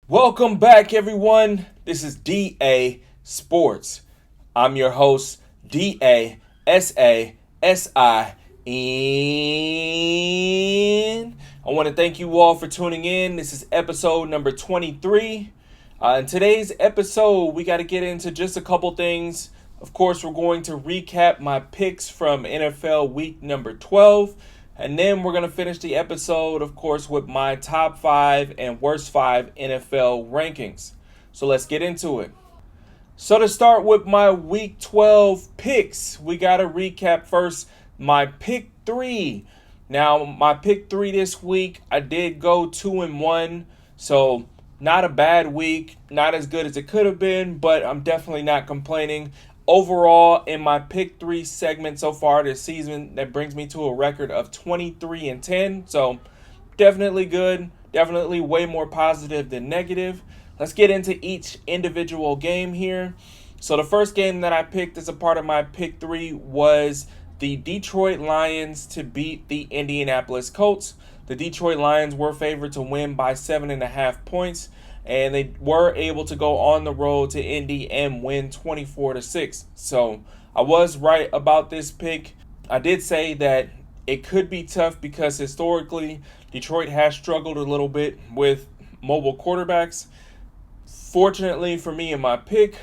Welcome back, everyone. This is DA Sports. I'm your host, DASASIN. I want to thank you all for tuning in. This is episode number 23. In today's episode, we got to get into just a couple things. Of course, we're going to recap my picks from NFL week number 12. And then we're going to finish the episode, of course, with my top 5 and worst 5 NFL rankings. So let's get into it. So to start with my week 12 picks, we got to recap first my pick 3. Now, my pick 3 this week, I did go 2-1. So not a bad week, not as good as it could have been, but I'm definitely not complaining. Overall, in my pick 3 segment so far this season, that brings me to a record of 23-10. So definitely good, definitely way more positive than negative. Let's get into each individual game here. So the first game that I picked as a part of my pick 3 was the Detroit Lions to beat the Indianapolis Colts. The Detroit Lions were favored to win by 7.5 points. And they were able to go on the road to Indy and win 24-6. So I was right about this pick. I did say that it could be tough because historically Detroit has struggled a little bit with mobile quarterbacks. Fortunately for me in my pick,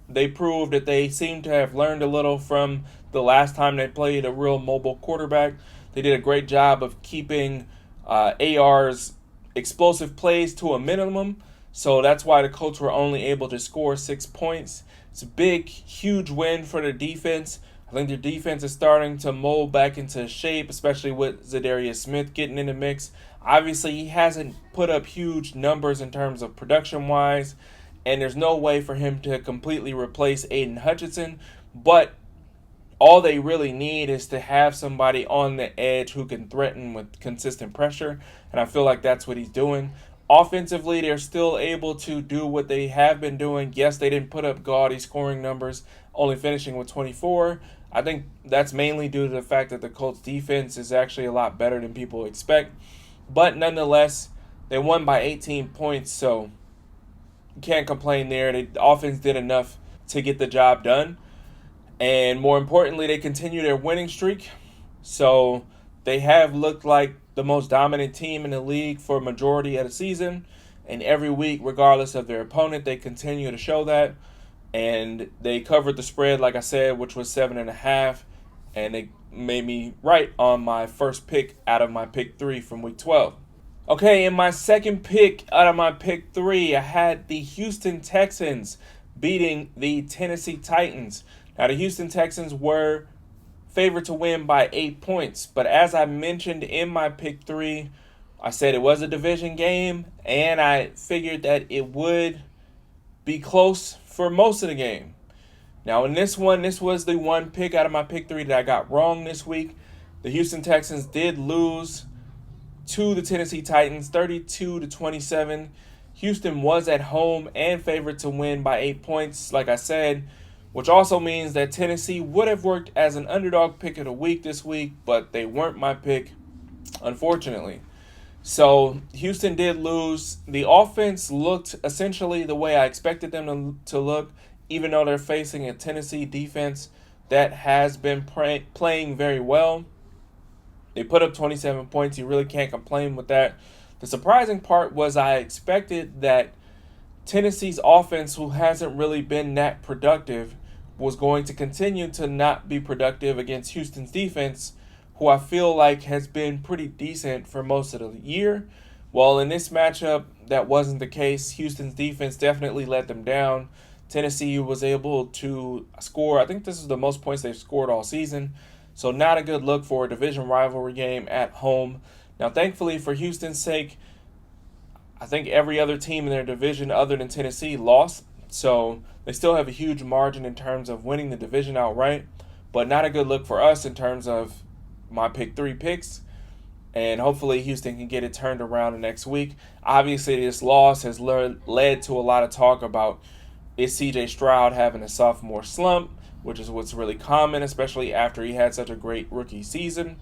they proved that they seem to have learned a little from the last time they played a real mobile quarterback. They did a great job of keeping AR's explosive plays to a minimum. So that's why the Colts were only able to score 6 points. It's a big, huge win for the defense. I think their defense is starting to mold back into shape, especially with Zadarius Smith getting in the mix. Obviously, he hasn't put up huge numbers in terms of production-wise, and there's no way for him to completely replace Aiden Hutchinson. But all they really need is to have somebody on the edge who can threaten with consistent pressure, and I feel like that's what he's doing. Offensively, they're still able to do what they have been doing. Yes, they didn't put up gaudy scoring numbers, only finishing with 24. I think that's mainly due to the fact that the Colts defense is actually a lot better than people expect. But nonetheless, they won by 18 points, so you can't complain there. The offense did enough to get the job done. And more importantly, they continue their winning streak. So they have looked like the most dominant team in the league for a majority of the season. And every week, regardless of their opponent, they continue to show that. And they covered the spread, like I said, which was 7.5. And they made me right on my first pick out of my pick 3 from week 12. Okay, in my second pick out of my pick 3, I had the Houston Texans beating the Tennessee Titans. Now, the Houston Texans were favored to win by 8 points. But as I mentioned in my pick 3, I said it was a division game, and I figured that it would be close for most of the game. Now in this one, this was the one pick out of my pick 3 that I got wrong this week. The Houston Texans did lose to the Tennessee Titans 32-27. Houston was at home and favored to win by 8 points, like I said, which also means that Tennessee would have worked as an underdog pick of the week this week, but they weren't my pick, unfortunately. So Houston did lose. The offense looked essentially the way I expected them to look, even though they're facing a Tennessee defense that has been playing very well. They put up 27 points. You really can't complain with that. The surprising part was I expected that Tennessee's offense, who hasn't really been that productive, was going to continue to not be productive against Houston's defense, who I feel like has been pretty decent for most of the year. Well, in this matchup, that wasn't the case. Houston's defense definitely let them down. Tennessee was able to score, I think this is the most points they've scored all season. So not a good look for a division rivalry game at home. Now, thankfully for Houston's sake, I think every other team in their division other than Tennessee lost. So they still have a huge margin in terms of winning the division outright, but not a good look for us in terms of my pick 3 picks. And hopefully Houston can get it turned around the next week. Obviously, this loss has led to a lot of talk about is C.J. Stroud having a sophomore slump, which is what's really common, especially after he had such a great rookie season.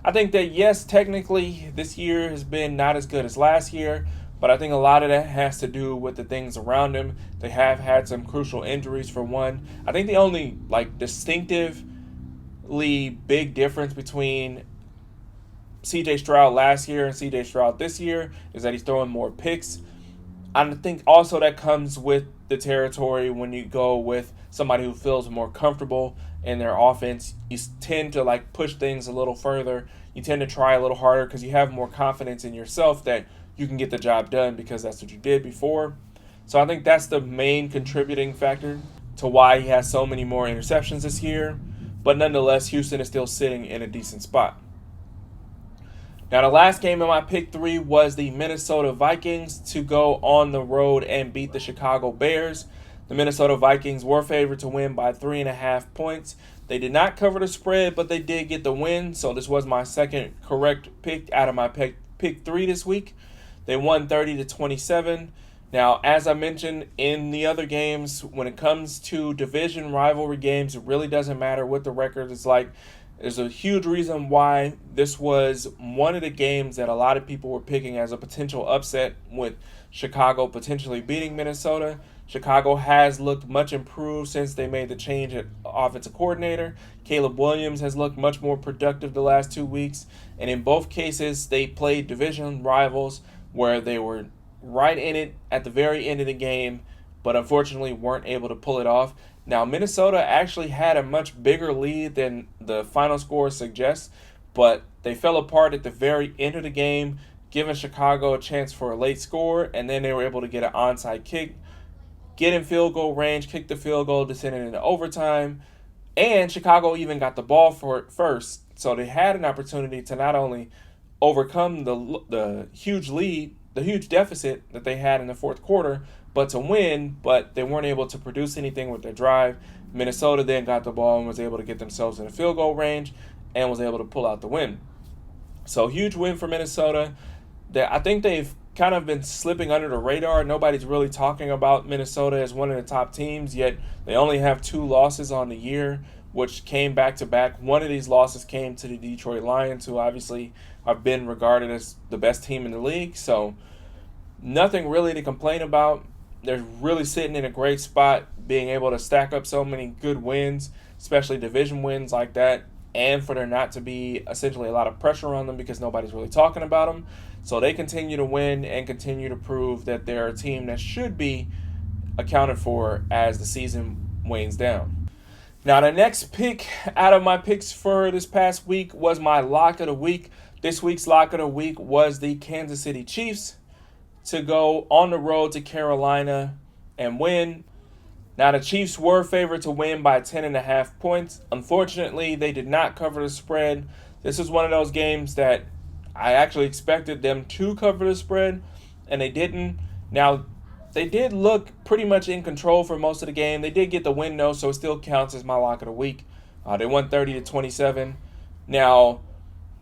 I think that, yes, technically this year has been not as good as last year, but I think a lot of that has to do with the things around him. They have had some crucial injuries for one. I think the only distinctively big difference between CJ Stroud last year and CJ Stroud this year is that he's throwing more picks. I think also that comes with the territory when you go with somebody who feels more comfortable in their offense. You tend to push things a little further. You tend to try a little harder because you have more confidence in yourself that you can get the job done because that's what you did before. So I think that's the main contributing factor to why he has so many more interceptions this year. But nonetheless, Houston is still sitting in a decent spot. Now, the last game in my pick 3 was the Minnesota Vikings to go on the road and beat the Chicago Bears. The Minnesota Vikings were favored to win by 3.5 points. They did not cover the spread, but they did get the win. So this was my second correct pick out of my pick 3 this week. They won 30-27. Now, as I mentioned in the other games, when it comes to division rivalry games, it really doesn't matter what the record is like. There's a huge reason why this was one of the games that a lot of people were picking as a potential upset, with Chicago potentially beating Minnesota. Chicago has looked much improved since they made the change at offensive coordinator. Caleb Williams has looked much more productive the last 2 weeks. And in both cases, they played division rivals where they were right in it at the very end of the game, but unfortunately weren't able to pull it off. Now, Minnesota actually had a much bigger lead than the final score suggests, but they fell apart at the very end of the game, giving Chicago a chance for a late score, and then they were able to get an onside kick, get in field goal range, kick the field goal to send it into overtime, and Chicago even got the ball for it first. So they had an opportunity to not only overcome the huge lead, the huge deficit that they had in the fourth quarter, but to win, but they weren't able to produce anything with their drive. Minnesota then got the ball and was able to get themselves in the field goal range and was able to pull out the win. So huge win for Minnesota. I think they've kind of been slipping under the radar. Nobody's really talking about Minnesota as one of the top teams, yet they only have 2 losses on the year, which came back-to-back. One of these losses came to the Detroit Lions, who obviously have been regarded as the best team in the league. So nothing really to complain about. They're really sitting in a great spot, being able to stack up so many good wins, especially division wins like that, and for there not to be essentially a lot of pressure on them because nobody's really talking about them. So they continue to win and continue to prove that they're a team that should be accounted for as the season wanes down. Now, the next pick out of my picks for this past week was my lock of the week. This week's lock of the week was the Kansas City Chiefs to go on the road to Carolina and win. Now, the Chiefs were favored to win by 10.5 points. Unfortunately, they did not cover the spread. This is one of those games that I actually expected them to cover the spread, and they didn't. Now, they did look pretty much in control for most of the game. They did get the win, though, so it still counts as my lock of the week. They won 30-27. Now,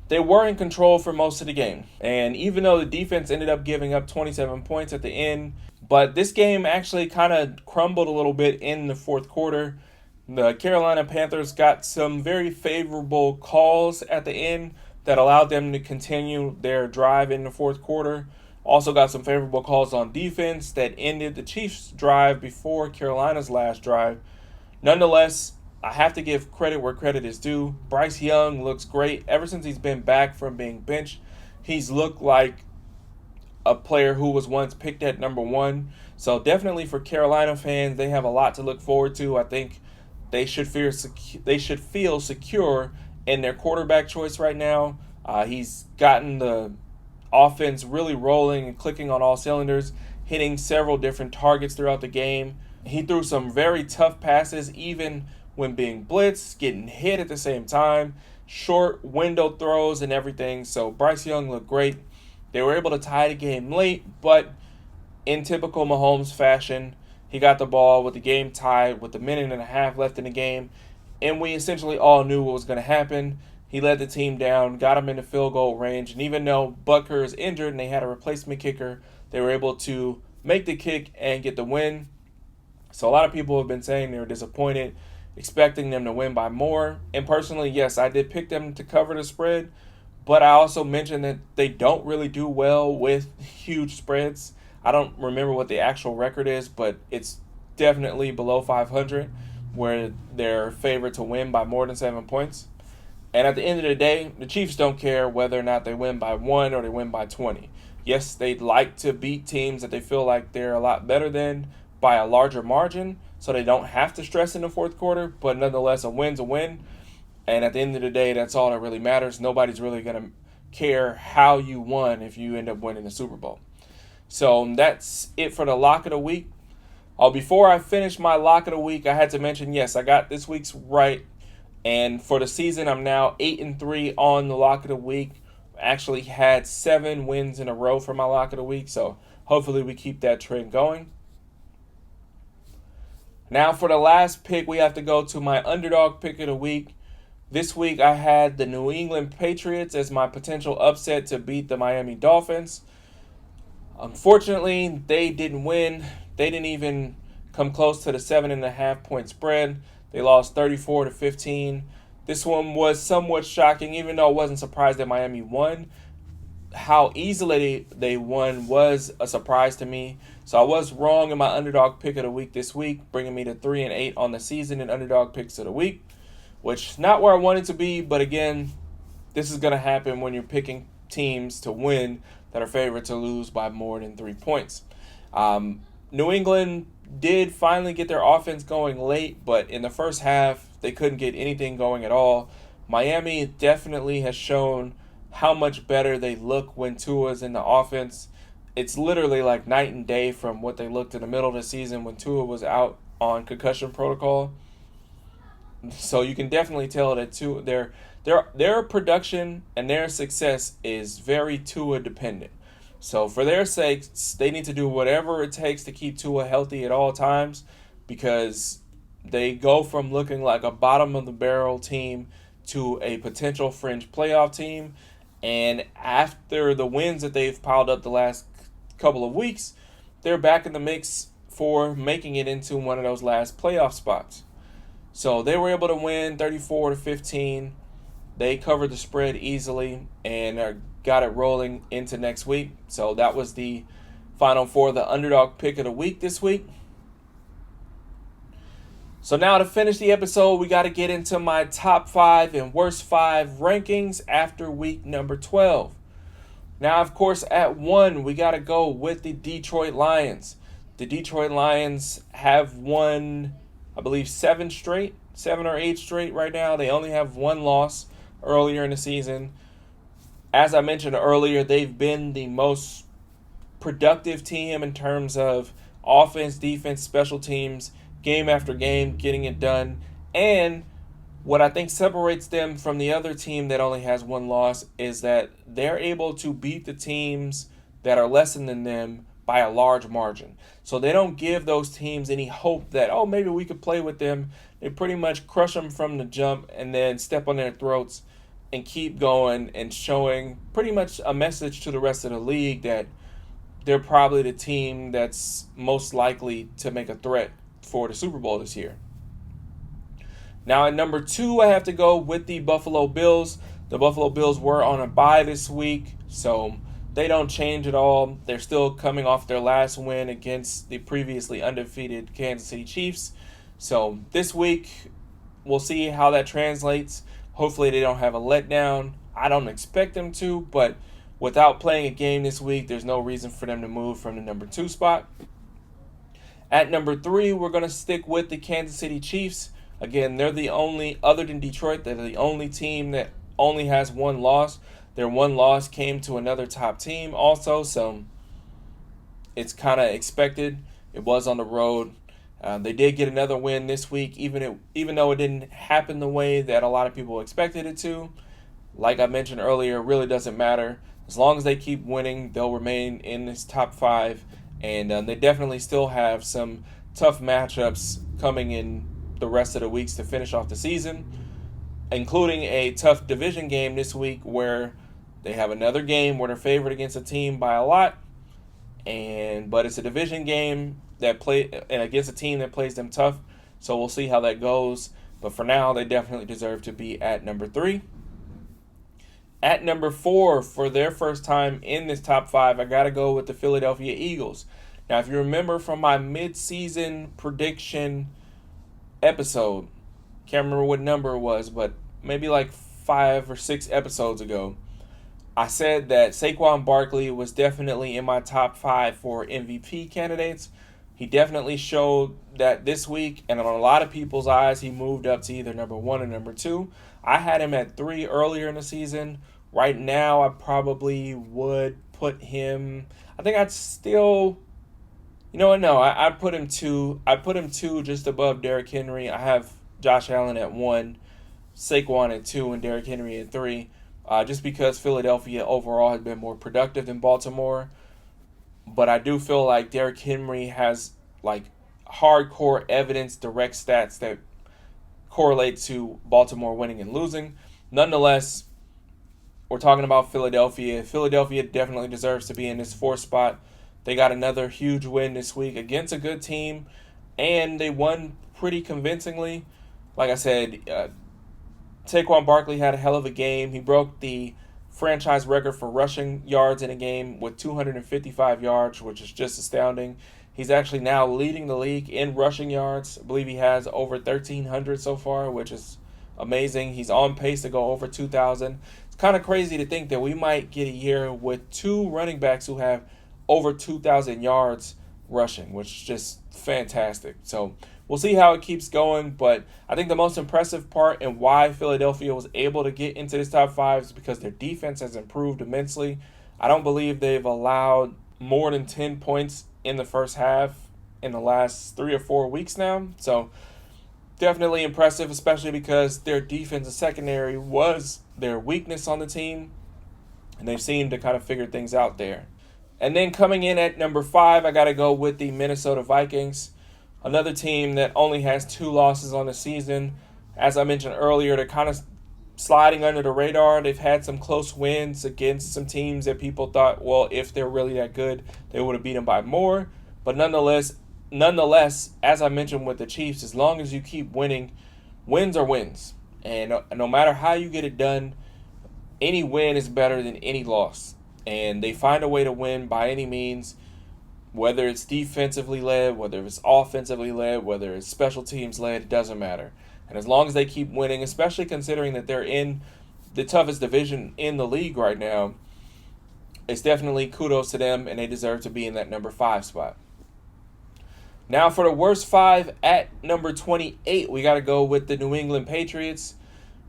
they were in control for most of the game. And even though the defense ended up giving up 27 points at the end, but this game actually kind of crumbled a little bit in the fourth quarter. The Carolina Panthers got some very favorable calls at the end that allowed them to continue their drive in the fourth quarter. Also got some favorable calls on defense that ended the Chiefs' drive before Carolina's last drive. Nonetheless, I have to give credit where credit is due. Bryce Young looks great. Ever since he's been back from being benched, he's looked like a player who was once picked at number 1. So definitely for Carolina fans, they have a lot to look forward to. I think they should feel secure in their quarterback choice right now. He's gotten the offense really rolling and clicking on all cylinders, hitting several different targets throughout the game. He threw some very tough passes, even when being blitzed, getting hit at the same time, short window throws and everything. So Bryce Young looked great. They were able to tie the game late, but in typical Mahomes fashion, he got the ball with the game tied with a minute and a half left in the game, and we essentially all knew what was going to happen. He led the team down, got him in the field goal range, and even though Butker is injured and they had a replacement kicker, they were able to make the kick and get the win. So a lot of people have been saying they were disappointed, expecting them to win by more. And personally, yes, I did pick them to cover the spread, But I also mentioned that they don't really do well with huge spreads. I don't remember what the actual record is, but it's definitely below 500, where they're favored to win by more than 7 points. And at the end of the day, the Chiefs don't care whether or not they win by 1 or they win by 20. Yes, they'd like to beat teams that they feel like they're a lot better than by a larger margin, so they don't have to stress in the fourth quarter, but nonetheless, a win's a win. And at the end of the day, that's all that really matters. Nobody's really going to care how you won if you end up winning the Super Bowl. So that's it for the lock of the week. Before I finish my lock of the week, I had to mention, yes, I got this week's right. And for the season, I'm now 8-3 on the lock of the week. Actually had 7 wins in a row for my lock of the week. So hopefully we keep that trend going. Now for the last pick, we have to go to my underdog pick of the week. This week I had the New England Patriots as my potential upset to beat the Miami Dolphins. Unfortunately, they didn't win. They didn't even come close to the 7.5 point spread. They lost 34-15. This one was somewhat shocking, even though I wasn't surprised that Miami won. How easily they won was a surprise to me. So I was wrong in my underdog pick of the week this week, bringing me to 3-8 on the season in underdog picks of the week, which is not where I wanted to be. But again, this is going to happen when you're picking teams to win that are favored to lose by more than 3 points. New England did finally get their offense going late, but in the first half, they couldn't get anything going at all. Miami definitely has shown how much better they look when Tua's in the offense. It's literally like night and day from what they looked in the middle of the season when Tua was out on concussion protocol. So you can definitely tell that their production and their success is very Tua dependent. So for their sakes, they need to do whatever it takes to keep Tua healthy at all times, because they go from looking like a bottom of the barrel team to a potential fringe playoff team. And after the wins that they've piled up the last couple of weeks, they're back in the mix for making it into one of those last playoff spots. So they were able to win 34-15. They covered the spread easily and got it rolling into next week. So that was the final for the underdog pick of the week this week. So now to finish the episode, we got to get into my top 5 and worst 5 rankings after week number 12. Now, of course, at 1, we got to go with the Detroit Lions. The Detroit Lions have won, I believe, 7 or 8 straight right now. They only have 1 loss earlier in the season. As I mentioned earlier, they've been the most productive team in terms of offense, defense, special teams, game after game, getting it done. And what I think separates them from the other team that only has 1 loss is that they're able to beat the teams that are less than them by a large margin. So they don't give those teams any hope that, oh, maybe we could play with them. They pretty much crush them from the jump and then step on their throats and keep going and showing pretty much a message to the rest of the league that they're probably the team that's most likely to make a threat for the Super Bowl this year. Now at number 2, I have to go with the Buffalo Bills. The Buffalo Bills were on a bye this week, so they don't change at all. They're still coming off their last win against the previously undefeated Kansas City Chiefs. So this week, we'll see how that translates. Hopefully they don't have a letdown. I don't expect them to, but without playing a game this week, there's no reason for them to move from the number 2 spot. At number 3, we're going to stick with the Kansas City Chiefs. Again, they're the only, other than Detroit, they're the only team that only has 1 loss. Their 1 loss came to another top team also, so it's kind of expected. It was on the road. They did get another win this week, even though it didn't happen the way that a lot of people expected it to. Like I mentioned earlier, it really doesn't matter. As long as they keep winning, they'll remain in this top 5. And they definitely still have some tough matchups coming in the rest of the weeks to finish off the season, including a tough division game this week where they have another game where they're favored against a team by a lot, but it's a division game against a team that plays them tough. So we'll see how that goes. But for now, they definitely deserve to be at number 3. At number 4, for their first time in this top 5, I got to go with the Philadelphia Eagles. Now, if you remember from my mid-season prediction episode, can't remember what number it was, but maybe like 5 or 6 episodes ago, I said that Saquon Barkley was definitely in my top 5 for MVP candidates. He definitely showed that this week, and on a lot of people's eyes, he moved up to either number 1 or number 2. I had him at 3 earlier in the season. Right now, I probably would put him, I think I'd still, you know what, no, I'd put him 2. I'd put him 2 just above Derrick Henry. I have Josh Allen at 1, Saquon at 2, and Derrick Henry at 3. Just because Philadelphia overall has been more productive than Baltimore. But I do feel like Derrick Henry has like hardcore evidence, direct stats that correlate to Baltimore winning and losing. Nonetheless, we're talking about Philadelphia. Philadelphia definitely deserves to be in this 4th spot. They got another huge win this week against a good team, and they won pretty convincingly. Like I said, Saquon Barkley had a hell of a game. He broke the franchise record for rushing yards in a game with 255 yards, which is just astounding. He's actually now leading the league in rushing yards. I believe he has over 1,300 so far, which is amazing. He's on pace to go over 2,000. It's kind of crazy to think that we might get a year with 2 running backs who have over 2,000 yards rushing, which is just fantastic. So we'll see how it keeps going, but I think the most impressive part and why Philadelphia was able to get into this top 5 is because their defense has improved immensely. I don't believe they've allowed more than 10 points in the first half in the last 3 or 4 weeks now. So definitely impressive, especially because their defensive secondary was their weakness on the team, and they've seemed to kind of figure things out there. And then coming in at number 5, I got to go with the Minnesota Vikings. Another team that only has 2 losses on the season. As I mentioned earlier, they're kind of sliding under the radar. They've had some close wins against some teams that people thought, well, if they're really that good, they would have beat them by more. But nonetheless, as I mentioned with the Chiefs, as long as you keep winning, wins are wins. And no matter how you get it done, any win is better than any loss. And they find a way to win by any means, whether it's defensively led, whether it's offensively led, whether it's special teams led, it doesn't matter. And as long as they keep winning, especially considering that they're in the toughest division in the league right now, it's definitely kudos to them, and they deserve to be in that number 5 spot. Now for the worst 5, at number 28, we got to go with the New England Patriots.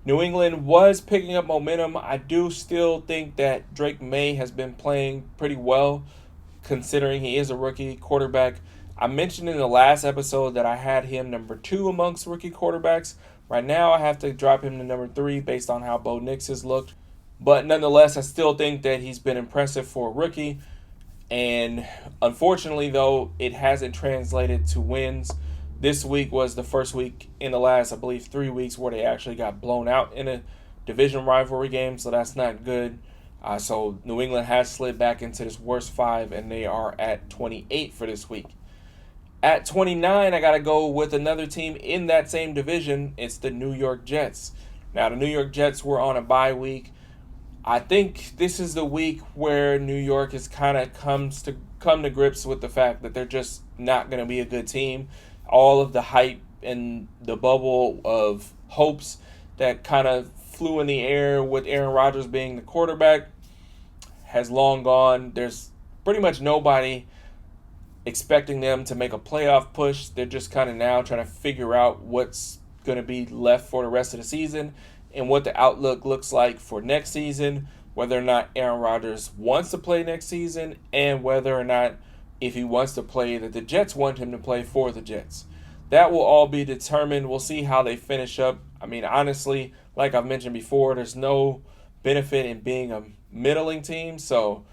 New England was picking up momentum. I do still think that Drake May has been playing pretty well, considering he is a rookie quarterback. I mentioned in the last episode that I had him number 2 amongst rookie quarterbacks. Right now, I have to drop him to number 3 based on how Bo Nix has looked. But nonetheless, I still think that he's been impressive for a rookie. And unfortunately, though, it hasn't translated to wins. This week was the first week in the last, I believe, 3 weeks where they actually got blown out in a division rivalry game, so that's not good. So New England has slid back into this worst 5, and they are at 28 for this week. At 29, I got to go with another team in that same division. It's the New York Jets. Now, the New York Jets were on a bye week. I think this is the week where New York has kind of come to grips with the fact that they're just not going to be a good team. All of the hype and the bubble of hopes that kind of flew in the air with Aaron Rodgers being the quarterback has long gone. There's pretty much nobody expecting them to make a playoff push. They're just kind of now trying to figure out what's going to be left for the rest of the season and what the outlook looks like for next season, whether or not Aaron Rodgers wants to play next season, and whether or not, if he wants to play, that the Jets want him to play for the Jets. That will all be determined. We'll see how they finish up. I mean, honestly, like I've mentioned before, there's no benefit in being a middling team, so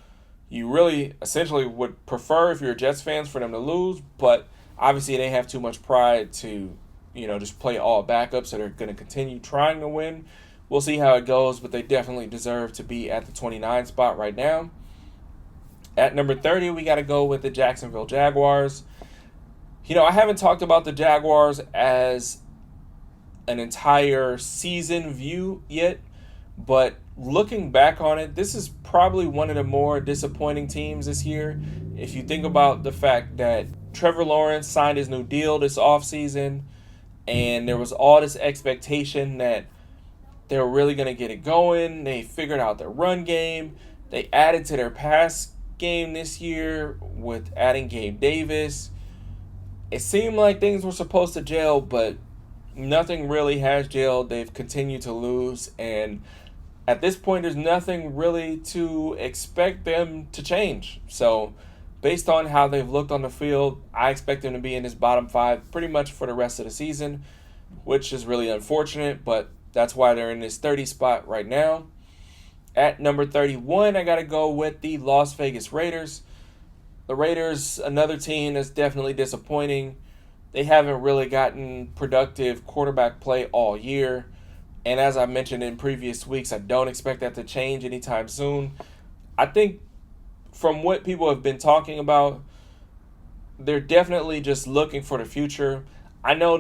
you really essentially would prefer, if you're Jets fans, for them to lose, but obviously they have too much pride to, just play all backups, so they're going to continue trying to win. We'll see how it goes, but they definitely deserve to be at the 29 spot right now. At number 30, we got to go with the Jacksonville Jaguars. I haven't talked about the Jaguars as an entire season view yet, But looking back on it, this is probably one of the more disappointing teams this year. If you think about the fact that Trevor Lawrence signed his new deal this offseason, and there was all this expectation that they were really going to get it going. They figured out their run game. They added to their pass game this year with adding Gabe Davis. It seemed like things were supposed to gel, but nothing really has gelled. They've continued to lose, and at this point, there's nothing really to expect them to change. So, based on how they've looked on the field, I expect them to be in this bottom five pretty much for the rest of the season, which is really unfortunate, but that's why they're in this 30 spot right now. At number 31, I got to go with the Las Vegas Raiders. The Raiders, another team that's definitely disappointing. They haven't really gotten productive quarterback play all year. And as I mentioned in previous weeks, I don't expect that to change anytime soon. I think from what people have been talking about, they're definitely just looking for the future. I know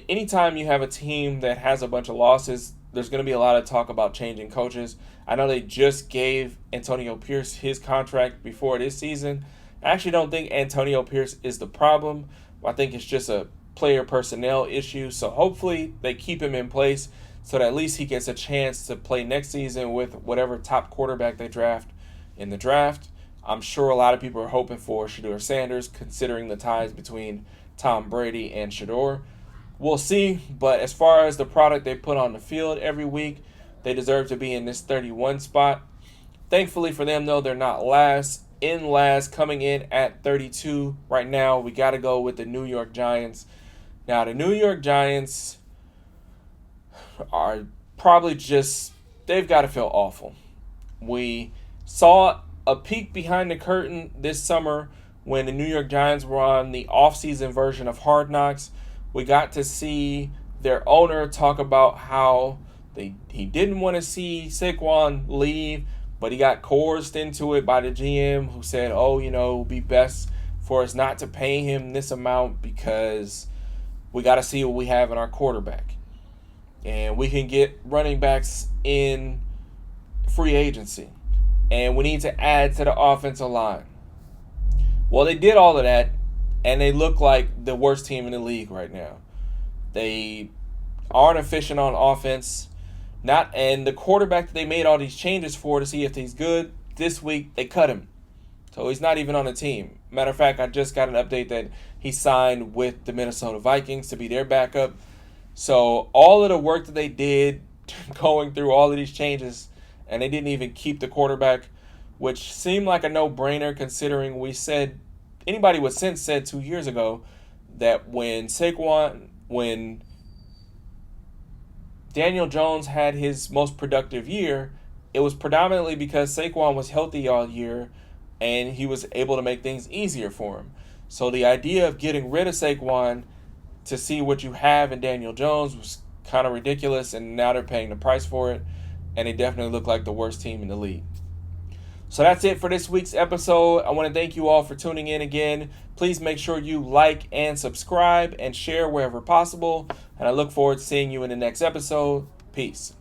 anytime you have a team that has a bunch of losses, there's going to be a lot of talk about changing coaches. I know they just gave Antonio Pierce his contract before this season. I actually don't think Antonio Pierce is the problem. I think it's just a player personnel issue. So hopefully they keep him in place so that at least he gets a chance to play next season with whatever top quarterback they draft in the draft. I'm sure a lot of people are hoping for Shedeur Sanders, considering the ties between Tom Brady and Shedeur. We'll see, but as far as the product they put on the field every week, they deserve to be in this 31 spot. Thankfully for them, though, they're not last. In last, coming in at 32 right now, we got to go with the New York Giants. Now, the New York Giants are probably they've got to feel awful. We saw a peek behind the curtain this summer when the New York Giants were on the off-season version of Hard Knocks. We got to see their owner talk about how he didn't want to see Saquon leave, but he got coerced into it by the GM who said, it would be best for us not to pay him this amount because we got to see what we have in our quarterback. And we can get running backs in free agency. And we need to add to the offensive line. Well, they did all of that, and they look like the worst team in the league right now. They aren't efficient on offense. And the quarterback that they made all these changes for to see if he's good, this week they cut him. So he's not even on the team. Matter of fact, I just got an update that he signed with the Minnesota Vikings to be their backup. So all of the work that they did going through all of these changes, and they didn't even keep the quarterback, which seemed like a no-brainer considering anybody with sense said 2 years ago that when Daniel Jones had his most productive year, it was predominantly because Saquon was healthy all year and he was able to make things easier for him. So the idea of getting rid of Saquon to see what you have in Daniel Jones was kind of ridiculous, and now they're paying the price for it, and they definitely look like the worst team in the league. So that's it for this week's episode. I want to thank you all for tuning in again. Please make sure you like and subscribe and share wherever possible. And I look forward to seeing you in the next episode. Peace.